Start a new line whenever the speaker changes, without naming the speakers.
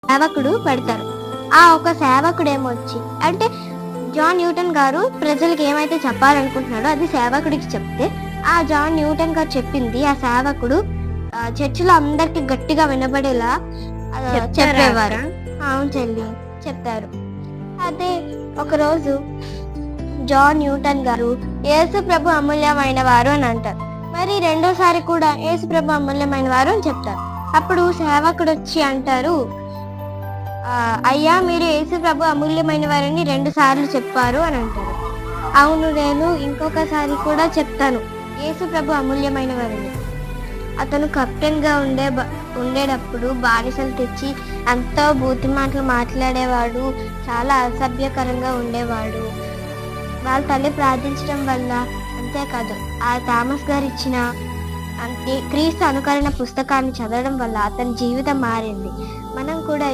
సేవకుడు పెడతారు. ఆ ఒక సేవకుడు ఏమొచ్చి అంటే జాన్ న్యూటన్ గారు ప్రజలకు ఏమైతే చెప్పాలనుకుంటున్నాడో అది సేవకుడికి చెప్తే, ఆ జాన్ న్యూటన్ గారు చెప్పింది ఆ సేవకుడు చర్చిలో అందరికి గట్టిగా వినబడేలా చెప్పేవారు. అవును చెల్లి, చెప్తారు. అయితే ఒకరోజు జాన్ న్యూటన్ గారు యేసు ప్రభు అమూల్యమైన వారు అని అంటారు. మరి రెండోసారి కూడా యేసు ప్రభు అమూల్యమైన వారు అని చెప్తారు. అప్పుడు సేవకుడు వచ్చి అంటారు, అయ్యా మీరు యేసు ప్రభు అమూల్యమైన వారని 2 సార్లు చెప్పారు అని అంటారు. అవును, నేను ఇంకొకసారి కూడా చెప్తాను యేసు ప్రభు అమూల్యమైన వారని. అతను కెప్టెన్ గా ఉండేటప్పుడు బానిసలు తెచ్చి ఎంతో బూతి మాటలు మాట్లాడేవాడు, చాలా అసభ్యకరంగా ఉండేవాడు. వాళ్ళ తల్లి ప్రార్థించడం వల్ల, అంతేకాదు ఆ థామస్ గారు ఇచ్చిన క్రీస్తు అనుకరణ పుస్తకాన్ని చదవడం వల్ల అతని జీవితం మారింది. మనం కూడా